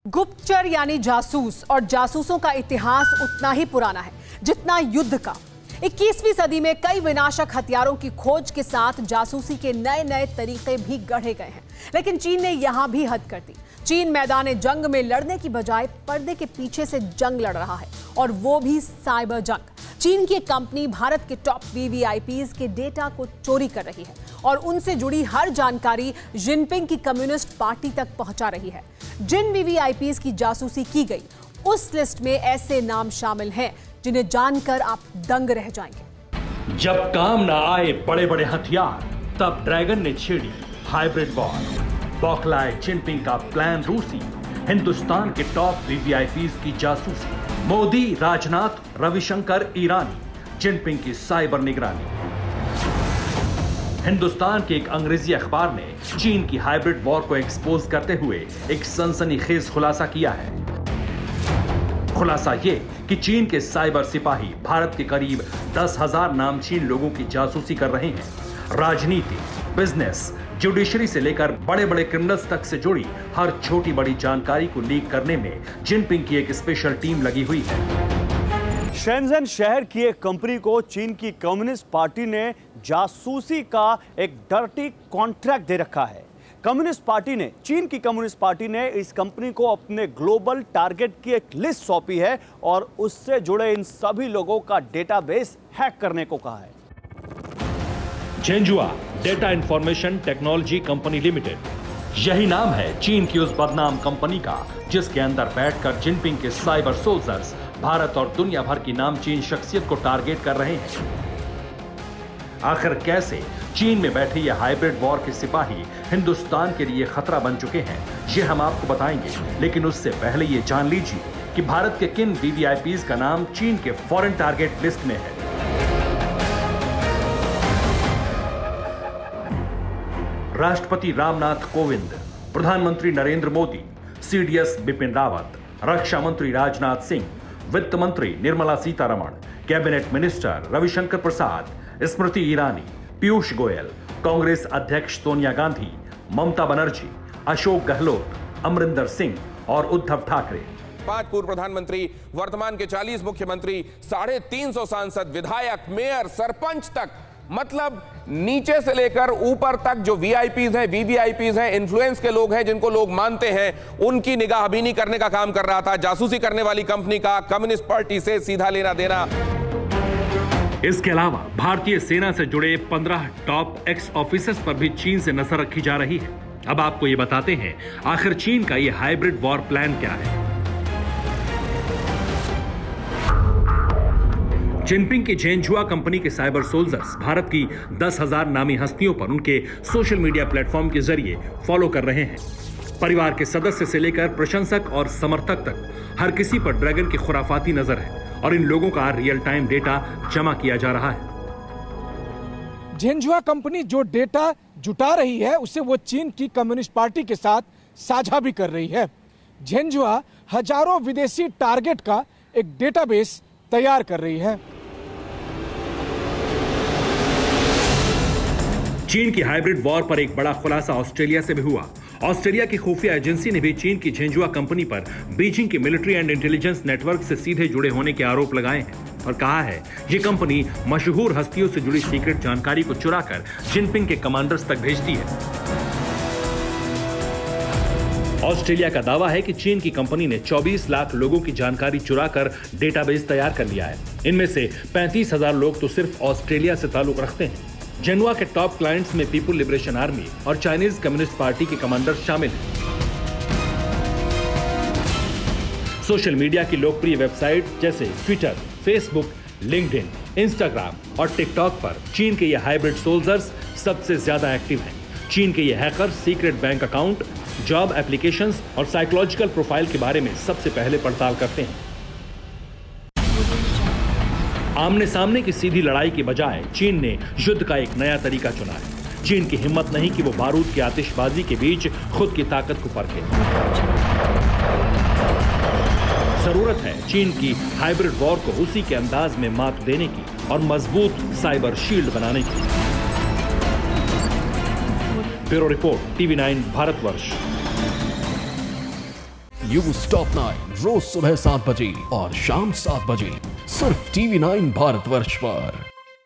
गुप्तचर यानी जासूस और जासूसों का इतिहास उतना ही पुराना है जितना युद्ध का। 21वीं सदी में कई विनाशक हथियारों की खोज के साथ जासूसी के नए नए तरीके भी गढ़े गए हैं, लेकिन चीन ने यहां भी हद कर दी। चीन मैदान जंग में लड़ने की बजाय पर्दे के पीछे से जंग लड़ रहा है, और वो भी साइबर जंग। चीन की एक कंपनी भारत के टॉप वीवीआईपीज के डेटा को चोरी कर रही है और उनसे जुड़ी हर जानकारी जिनपिंग की कम्युनिस्ट पार्टी तक पहुंचा रही है। जिन वीवीआईपीज की जासूसी की गई, उस लिस्ट में ऐसे नाम शामिल हैं जिन्हें जानकर आप दंग रह जाएंगे। जब काम ना आए बड़े बड़े हथियार, तब ड्रैगन ने छेड़ी हाइब्रिड वॉर। बौखलाए जिनपिंग का प्लान रूसी, हिंदुस्तान के टॉप वीवीआईपीज की जासूसी। मोदी, राजनाथ, रविशंकर, ईरानी, जिनपिंग की साइबर निगरानी। हिंदुस्तान के एक अंग्रेजी अखबार ने चीन की हाइब्रिड वॉर को एक्सपोज करते हुए एक सनसनीखेज खुलासा किया है। खुलासा ये कि चीन के साइबर सिपाही भारत के करीब 10,000 नामचीन लोगों की जासूसी कर रहे हैं। राजनीति, बिजनेस, जुडिशरी से लेकर बड़े बड़े क्रिमिनल्स तक से जुड़ी हर छोटी बड़ी जानकारी को लीक करने में जिनपिंग की एक स्पेशल टीम लगी हुई है। शेंजन शहर की एक कंपनी को चीन की कम्युनिस्ट पार्टी ने जासूसी का एक डर्टी कॉन्ट्रैक्ट दे रखा है। चीन की कम्युनिस्ट पार्टी ने इस कंपनी को अपने ग्लोबल टारगेट की एक लिस्ट सौंपी है और उससे जुड़े इन सभी लोगों का डेटाबेस हैक करने को कहा है। Zhenhua data information technology company limited, यही नाम है चीन की उस बदनाम कंपनी का जिसके अंदर बैठकर जिनपिंग के साइबर सोल्जर्स भारत और दुनिया भर की नामचीन शख्सियत को टारगेट कर रहे हैं। आखिर कैसे चीन में बैठे ये हाइब्रिड वॉर के सिपाही हिंदुस्तान के लिए खतरा बन चुके हैं, ये हम आपको बताएंगे। लेकिन उससे पहले ये जान लीजिए कि भारत के किन वीवीआईपीज का नाम चीन के फॉरेन टारगेट लिस्ट में है। राष्ट्रपति रामनाथ कोविंद, प्रधानमंत्री नरेंद्र मोदी, सीडीएस बिपिन रावत, रक्षा मंत्री राजनाथ सिंह, वित्त मंत्री निर्मला सीतारमण, कैबिनेट मिनिस्टर रविशंकर प्रसाद, स्मृति ईरानी, पीयूष गोयल, कांग्रेस अध्यक्ष सोनिया गांधी, ममता बनर्जी, अशोक गहलोत, अमरिंदर सिंह और उद्धव ठाकरे। 5 पूर्व प्रधानमंत्री, वर्तमान के 40 मुख्यमंत्री, 350 सांसद, विधायक, मेयर, सरपंच तक, मतलब नीचे से लेकर ऊपर तक जो वीआईपीज हैं, वीवीआईपीज हैं, इन्फ्लुएंस के लोग हैं, जिनको लोग मानते हैं, उनकी निगाहबीनी करने का काम कर रहा था। जासूसी करने वाली कंपनी का कम्युनिस्ट पार्टी से सीधा लेना देना। इसके अलावा भारतीय सेना से जुड़े 15 टॉप एक्स ऑफिसर्स पर भी चीन से नजर रखी जा रही है। अब आपको ये बताते हैं आखिर चीन का ये हाइब्रिड वॉर प्लान क्या है। जिनपिंग की झेंझुआ कंपनी के साइबर सोल्जर्स भारत की 10,000 नामी हस्तियों पर उनके सोशल मीडिया प्लेटफॉर्म के जरिए फॉलो कर रहे हैं। परिवार के सदस्य से लेकर प्रशंसक और समर्थक तक हर किसी पर ड्रैगन की खुराफाती नजर है और इन लोगों का रियल टाइम डेटा जमा किया जा रहा है। झेंझुआ कंपनी जो डेटा जुटा रही है उसे वो चीन की कम्युनिस्ट पार्टी के साथ साझा भी कर रही है। झेंझुआ हजारों विदेशी टारगेट का एक डेटाबेस तैयार कर रही है। चीन की हाइब्रिड वॉर पर एक बड़ा खुलासा ऑस्ट्रेलिया से भी हुआ। ऑस्ट्रेलिया की खुफिया एजेंसी ने भी चीन की झेंझुआ कंपनी पर बीजिंग की मिलिट्री एंड इंटेलिजेंस नेटवर्क से सीधे जुड़े होने के आरोप लगाए हैं और कहा है ये कंपनी मशहूर हस्तियों से जुड़ी सीक्रेट जानकारी को चुराकर जिनपिंग के कमांडर्स तक भेजती है। ऑस्ट्रेलिया का दावा है कि चीन की कंपनी ने 24 लाख लोगों की जानकारी चुराकर डेटाबेस तैयार कर लिया है। इनमें से 35,000 लोग तो सिर्फ ऑस्ट्रेलिया से ताल्लुक रखते हैं। झेंझुआ के टॉप क्लाइंट्स में पीपुल लिबरेशन आर्मी और चाइनीज कम्युनिस्ट पार्टी के कमांडर शामिल हैं। सोशल मीडिया की लोकप्रिय वेबसाइट जैसे ट्विटर, फेसबुक, लिंक्डइन, इंस्टाग्राम और टिकटॉक पर चीन के ये हाइब्रिड सोल्जर्स सबसे ज्यादा एक्टिव हैं। चीन के ये hacker secret bank account, job applications और साइकोलॉजिकल प्रोफाइल के बारे में सबसे पहले पड़ताल करते हैं। आमने सामने की सीधी लड़ाई के बजाय चीन ने युद्ध का एक नया तरीका चुना है। चीन की हिम्मत नहीं कि वो बारूद की आतिशबाजी के बीच खुद की ताकत को परखे। जरूरत है चीन की हाइब्रिड वॉर को उसी के अंदाज में मात देने की और मजबूत साइबर शील्ड बनाने की। Bureau report, TV9 Bharatvarsh. News top 9 रोज सुबह 7 बजे और शाम 7 बजे सिर्फ TV9 भारतवर्ष पर।